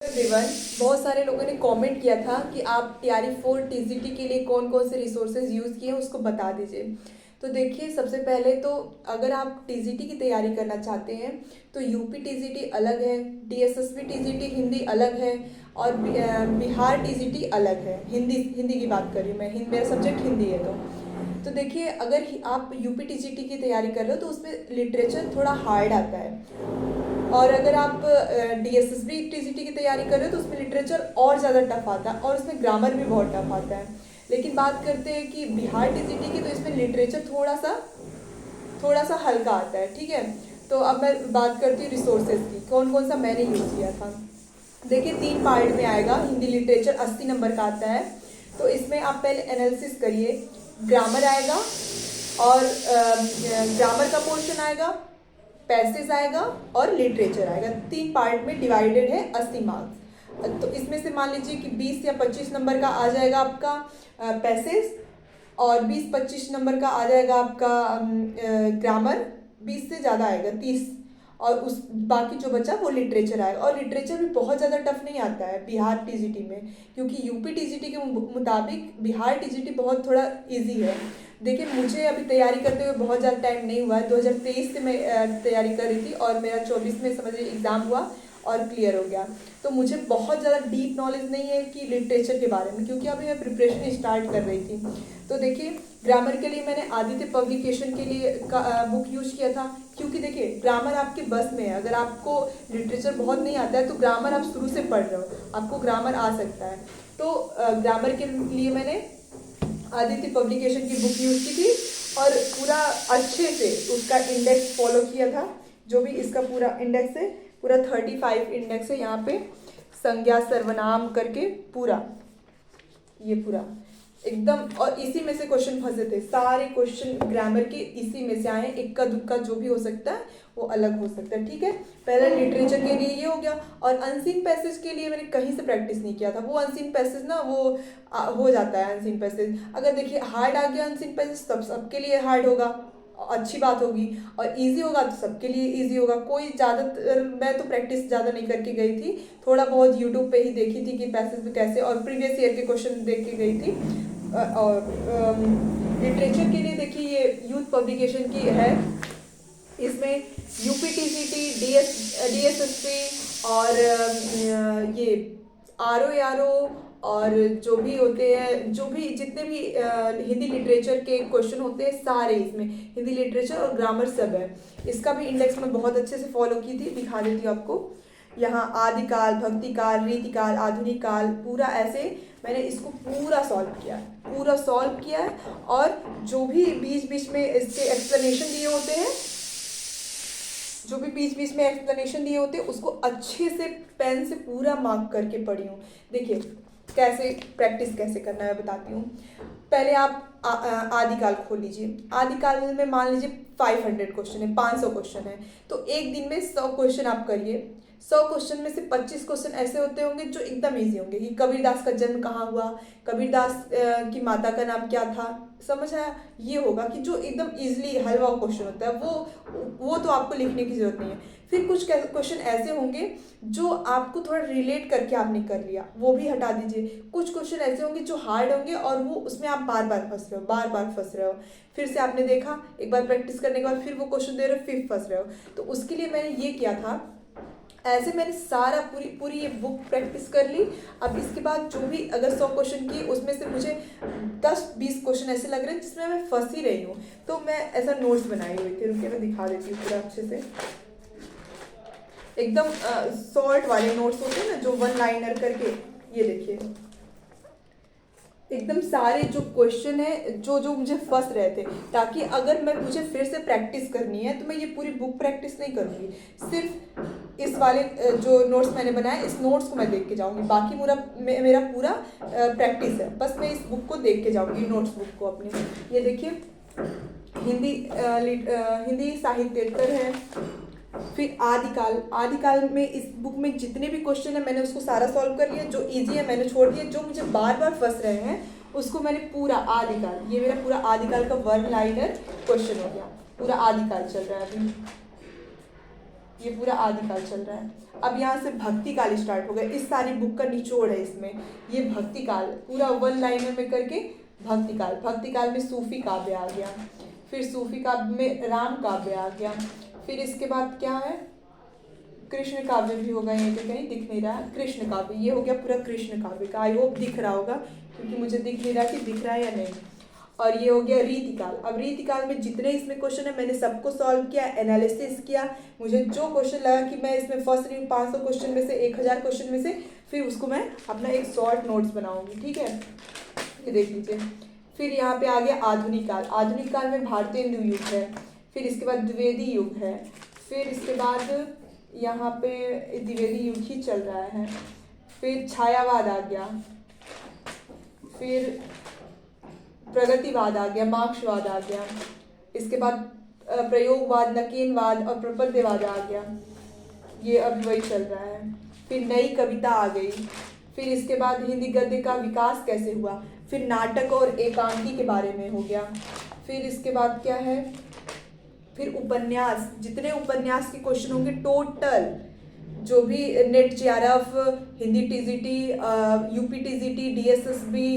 Everyone, बहुत सारे लोगों ने कमेंट किया था कि आप टीआरई 4 टीजीटी के लिए कौन कौन से रिसोर्सेज यूज़ किए उसको बता दीजिए। तो देखिए, सबसे पहले तो अगर आप टीजीटी की तैयारी करना चाहते हैं तो यूपी टीजीटी अलग है, डीएसएसबी टीजीटी हिंदी अलग है और बिहार टीजीटी अलग है। हिंदी की बात कर रही हूँ मैं, मेरा सब्जेक्ट हिंदी है। तो देखिए, अगर आप यूपी टीजीटी की तैयारी कर रहे हो तो उसमें लिटरेचर थोड़ा हार्ड आता है, और अगर आप डीएसएसबी टीजीटी की तैयारी कर रहे हो तो उसमें लिटरेचर और ज़्यादा टफ आता है और उसमें ग्रामर भी बहुत टफ आता है। लेकिन बात करते हैं कि बिहार टीजीटी की, तो इसमें लिटरेचर थोड़ा सा हल्का आता है। ठीक है, तो अब मैं बात करती हूँ रिसोर्सेज की, कौन कौन सा मैंने यूज़ किया था। देखिए, 3 पार्ट में आएगा। हिंदी लिटरेचर 80 नंबर का आता है, तो इसमें आप पहले एनालिसिस करिए। ग्रामर आएगा और ग्रामर का पोर्शन आएगा, पैसेज आएगा और लिटरेचर आएगा। 3 पार्ट में डिवाइडेड है, 80 मार्क्स। तो इसमें से मान लीजिए कि 20 या 25 नंबर का आ जाएगा आपका पैसेज, और 20-25 नंबर का आ जाएगा आपका ग्रामर। 20 से ज़्यादा आएगा, 30, और उस बाकी जो बचा वो लिटरेचर आएगा। और लिटरेचर भी बहुत ज़्यादा टफ नहीं आता है बिहार टीजीटी में, क्योंकि यूपी टीजीटी के मुताबिक बिहार टीजीटी बहुत थोड़ा इजी है। देखिए, मुझे अभी तैयारी करते हुए बहुत ज़्यादा टाइम नहीं हुआ है। 2023 से मैं तैयारी कर रही थी और मेरा 24 में समझ लीजिए एग्ज़ाम हुआ और क्लियर हो गया। तो मुझे बहुत ज़्यादा डीप नॉलेज नहीं है कि लिटरेचर के बारे में, क्योंकि अभी मैं प्रिपरेशन स्टार्ट कर रही थी। तो देखिए, ग्रामर के लिए मैंने आदित्य पब्लिकेशन के लिए बुक यूज किया था, क्योंकि देखिए ग्रामर आपके बस में है। अगर आपको लिटरेचर बहुत नहीं आता है तो ग्रामर आप शुरू से पढ़ रहे हो, आपको ग्रामर आ सकता है। तो ग्रामर के लिए मैंने आदित्य पब्लिकेशन की बुक यूज की थी और पूरा अच्छे से उसका इंडेक्स फॉलो किया था। जो भी इसका पूरा इंडेक्स है, पूरा 35 इंडेक्स है यहाँ पे, संज्ञा सर्वनाम करके पूरा, ये पूरा एकदम। और इसी में से क्वेश्चन फंसे थे, सारे क्वेश्चन ग्रामर के इसी में से आए। इक्का दुक्का जो भी हो सकता है वो अलग हो सकता है। ठीक है, पहले लिटरेचर के लिए ये हो गया। और अनसीन पैसेज के लिए मैंने कहीं से प्रैक्टिस नहीं किया था। वो अनसीन पैसेज ना, वो हो जाता है अनसीन पैसेज। अगर देखिए हार्ड आ गया अनसीन पैसेज, तब सबके लिए हार्ड होगा, अच्छी बात होगी। और इजी होगा तो सबके लिए इजी होगा। कोई ज़्यादातर, मैं तो प्रैक्टिस ज़्यादा नहीं करके गई थी, थोड़ा बहुत यूट्यूब पे ही देखी थी कि पैसेज में कैसे, और प्रीवियस ईयर के क्वेश्चन देख के गई थी। और लिटरेचर के लिए देखिए, ये यूथ पब्लिकेशन की है। इसमें यूपी टीजीटी, डीएसएसपी और ये आरओ और जो भी होते हैं, जो भी जितने भी हिंदी लिटरेचर के क्वेश्चन होते हैं, सारे इसमें हिंदी लिटरेचर और ग्रामर सब है। इसका भी इंडेक्स मैं बहुत अच्छे से फॉलो की थी, दिखा देती हूँ आपको। यहाँ आदिकाल, भक्तिकाल, रीतिकाल, आधुनिक काल, पूरा ऐसे मैंने इसको पूरा सॉल्व किया है। और जो भी बीच बीच में इसके एक्सप्लेनेशन दिए होते हैं, उसको अच्छे से पेन से पूरा मार्क करके पढ़ी हूँ। देखिए कैसे प्रैक्टिस कैसे करना है, बताती हूँ। पहले आप आदिकाल खोल लीजिए। आदिकाल में मान लीजिए 500 क्वेश्चन है, 500 क्वेश्चन है, तो एक दिन में 100 क्वेश्चन आप करिए। 100 क्वेश्चन में से 25 क्वेश्चन ऐसे होते होंगे जो एकदम इजी होंगे, कि कबीरदास का जन्म कहाँ हुआ, कबीरदास की माता का नाम क्या था, समझ आया। ये होगा कि जो एकदम इजीली हलवा क्वेश्चन होता है, वो तो आपको लिखने की जरूरत नहीं है। फिर कुछ क्वेश्चन ऐसे होंगे जो आपको थोड़ा रिलेट करके आपने कर लिया, वो भी हटा दीजिए। कुछ क्वेश्चन ऐसे होंगे जो हार्ड होंगे और वो उसमें आप बार बार फंस रहे हो। फिर से आपने देखा, एक बार प्रैक्टिस करने के बाद फिर वो क्वेश्चन दे रहे हो, फिर फंस रहे हो। तो उसके लिए मैंने ये किया था, ऐसे मैंने सारा पूरी ये बुक प्रैक्टिस कर ली। अब इसके बाद जो भी अगर 100 क्वेश्चन की, उसमें से मुझे 10-20 क्वेश्चन ऐसे लग रहे हैं जिसमें मैं फंस ही रही हूँ, तो मैं ऐसा नोट्स बनाई हुई थी। रुकिए मैं दिखा देती हूँ पूरा अच्छे से। एकदम शॉर्ट वाले नोट्स होते हैं ना, जो 1 लाइनर करके, ये देखिए एकदम सारे जो क्वेश्चन है जो मुझे फंस रहे थे, ताकि अगर मुझे फिर से प्रैक्टिस करनी है तो मैं ये पूरी बुक प्रैक्टिस नहीं करूँगी, सिर्फ इस वाले जो नोट्स मैंने बनाए, इस नोट्स को मैं देख के जाऊँगी। बाकी मेरा पूरा प्रैक्टिस है, बस मैं इस बुक को देख के जाऊँगी, नोट्स बुक को अपनी। ये देखिए, हिंदी साहित्य है। फिर आदिकाल में इस बुक में जितने भी क्वेश्चन है मैंने उसको सारा सॉल्व कर लिया। जो इजी है मैंने छोड़ दिया, जो मुझे बार बार फंस रहे हैं उसको मैंने पूरा आदिकाल, ये मेरा पूरा आदिकाल का 1 लाइनर क्वेश्चन हो गया। पूरा आदिकाल चल रहा है अभी। ये पूरा आदिकाल चल रहा है। अब यहाँ से भक्ति काल स्टार्ट हो गया। इस सारी बुक का निचोड़ है इसमें, ये भक्ति काल पूरा वन लाइनर में करके भक्ति काल। भक्ति काल में सूफी काव्य आ गया, फिर सूफी काव्य में राम काव्य आ गया, फिर इसके बाद क्या है, कृष्ण काव्य भी होगा। यहीं पे कहीं दिख नहीं रहा है, कृष्ण काव्य, ये हो गया पूरा कृष्ण काव्य का। आई होप दिख रहा होगा, क्योंकि मुझे दिख नहीं रहा कि दिख रहा है या नहीं। और ये हो गया रीतिकाल। अब रीतिकाल में जितने इसमें क्वेश्चन है मैंने सबको सॉल्व किया, एनालिसिस किया। मुझे जो क्वेश्चन लगा कि मैं इसमें फंस रही हूँ 500 क्वेश्चन में से, 1000 क्वेश्चन में से, फिर उसको मैं अपना एक शॉर्ट नोट्स बनाऊंगी। ठीक है, ये देख लीजिए। फिर यहाँ पे आ गया आधुनिक काल। आधुनिक काल में भारतेंदु युग है, फिर इसके बाद द्विवेदी युग है, फिर इसके बाद यहाँ पे द्विवेदी युग ही चल रहा है, फिर छायावाद आ गया, फिर प्रगतिवाद आ गया, मार्क्सवाद आ गया, इसके बाद प्रयोगवाद, नकेनवाद और प्रपद्यवाद आ गया, ये अभी वही चल रहा है। फिर नई कविता आ गई, फिर इसके बाद हिंदी गद्य का विकास कैसे हुआ, फिर नाटक और एकांकी के बारे में हो गया, फिर इसके बाद क्या है, फिर उपन्यास। जितने उपन्यास के क्वेश्चन होंगे टोटल, जो भी net JRF, Hindi TGT, UP TGT, DSSB,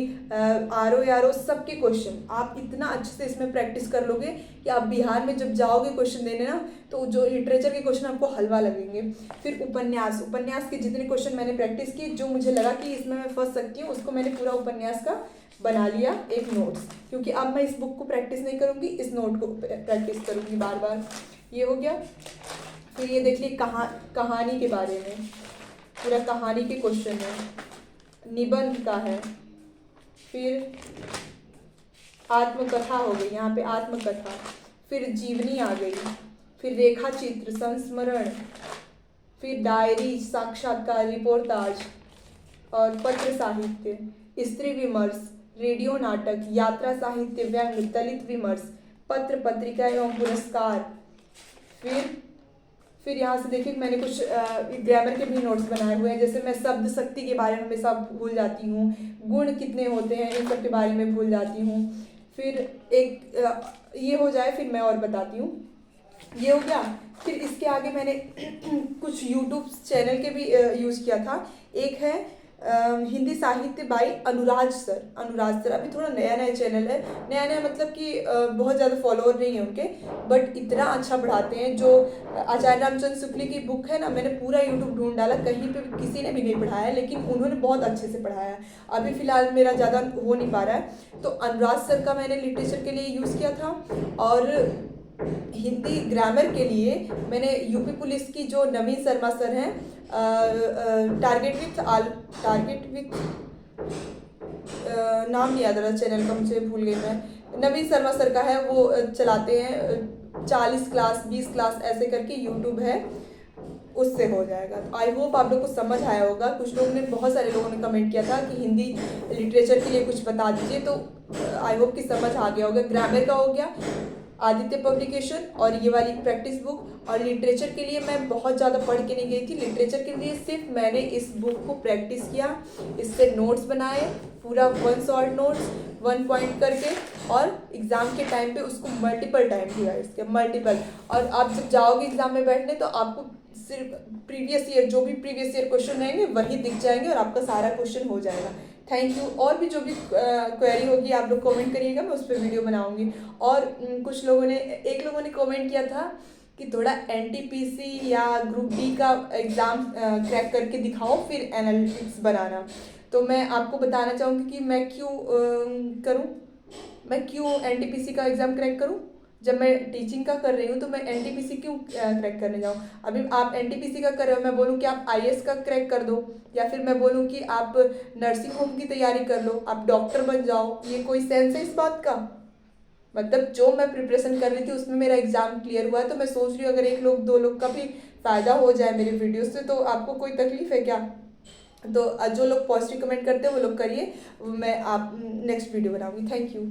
RO सबके क्वेश्चन आप इतना अच्छे से इसमें प्रैक्टिस कर लोगे कि आप बिहार में जब जाओगे क्वेश्चन देने ना, तो जो लिटरेचर के क्वेश्चन आपको हलवा लगेंगे। फिर उपन्यास, उपन्यास के जितने क्वेश्चन मैंने प्रैक्टिस किए, जो मुझे लगा कि इसमें मैं फंस सकती हूँ, उसको मैंने पूरा उपन्यास का बना लिया एक नोट्स, क्योंकि अब मैं इस बुक को प्रैक्टिस नहीं करूँगी, इस नोट को प्रैक्टिस करूँगी बार बार। ये हो गया। फिर ये देख लीजिए कहानी के बारे में, पूरा कहानी के क्वेश्चन है, निबंध का है, फिर आत्मकथा हो गई, यहाँ पे आत्मकथा, फिर जीवनी आ गई, फिर रेखा चित्र, संस्मरण, फिर डायरी, साक्षात्कार, रिपोर्टाज और पत्र साहित्य, स्त्री विमर्श, रेडियो नाटक, यात्रा साहित्य, व्यंग, दलित विमर्श, पत्र पत्रिका एवं पुरस्कार। फिर यहाँ से देखिए मैंने कुछ ग्रामर के भी नोट्स बनाए हुए हैं, जैसे मैं शब्द शक्ति के बारे में हमेशा भूल जाती हूँ, गुण कितने होते हैं इन सब के बारे में भूल जाती हूँ। फिर एक ये हो जाए, फिर मैं और बताती हूँ। ये हो गया। फिर इसके आगे मैंने कुछ यूट्यूब चैनल के भी यूज़ किया था। एक है हिंदी साहित्य बाई अनुराज सर। अभी थोड़ा नया नया चैनल है, नया मतलब कि बहुत ज़्यादा फॉलोअर नहीं है उनके, बट इतना अच्छा पढ़ाते हैं। जो आचार्य रामचंद्र शुक्ल की बुक है ना, मैंने पूरा यूट्यूब ढूंढ डाला, कहीं पे किसी ने भी नहीं पढ़ाया, लेकिन उन्होंने बहुत अच्छे से पढ़ाया। अभी फ़िलहाल मेरा ज़्यादा हो नहीं पा रहा है, तो अनुराज सर का मैंने लिटरेचर के लिए यूज़ किया था। और हिंदी ग्रामर के लिए मैंने यूपी पुलिस की जो नवीन शर्मा सर हैं, टारगेट विथ नाम नहीं याद रहा चैनल का, मुझे भूल गई मैं, नवीन शर्मा सर का है, वो चलाते हैं 40 क्लास 20 क्लास ऐसे करके यूट्यूब है, उससे हो जाएगा। तो आई होप आप लोग को समझ आया होगा। कुछ लोगों ने, बहुत सारे लोगों ने कमेंट किया था कि हिंदी लिटरेचर के लिए कुछ बता दीजिए, तो आई होप कि समझ आ गया होगा। ग्रामर का हो गया आदित्य पब्लिकेशन और ये वाली प्रैक्टिस बुक। और लिटरेचर के लिए मैं बहुत ज़्यादा पढ़ के नहीं गई थी, लिटरेचर के लिए सिर्फ मैंने इस बुक को प्रैक्टिस किया, इससे नोट्स बनाए, पूरा 1 शॉर्ट नोट्स 1 पॉइंट करके, और एग्ज़ाम के टाइम पे उसको मल्टीपल टाइम दिया, इसके मल्टीपल। और आप जब जाओगे एग्ज़ाम में बैठने, तो आपको सिर्फ प्रीवियस ईयर, जो भी प्रीवियस ईयर क्वेश्चन रहेंगे वही दिख जाएंगे और आपका सारा क्वेश्चन हो जाएगा। Thank you. और भी जो भी क्वेरी होगी आप लोग कमेंट करिएगा, मैं उस पर वीडियो बनाऊंगी। और कुछ लोगों ने, एक लोगों ने कमेंट किया था कि थोड़ा एनटीपीसी या ग्रुप डी का एग्ज़ाम क्रैक करके दिखाओ, फिर एनालिटिक्स बनाना। तो मैं आपको बताना चाहूँगी कि मैं क्यों एनटीपीसी का एग्ज़ाम क्रैक करूँ। जब मैं टीचिंग का कर रही हूँ तो मैं एनटीपीसी क्यों क्रैक करने जाऊँ। अभी आप एनटीपीसी का कर रहे हो, मैं बोलूँ कि आप आईएएस का क्रैक कर दो, या फिर मैं बोलूँ कि आप नर्सिंग होम की तैयारी कर लो, आप डॉक्टर बन जाओ, ये कोई सेंस है इस बात का। मतलब जो मैं प्रिपरेशन कर रही थी उसमें मेरा एग्जाम क्लियर हुआ है, तो मैं सोच रही हूँ अगर 1 लोग 2 लोग का भी फ़ायदा हो जाए मेरे वीडियो से, तो आपको कोई तकलीफ है क्या। तो जो लोग पॉजिटिव कमेंट करते हैं वो लोग करिए, मैं आप नेक्स्ट वीडियो बनाऊँगी। Thank you.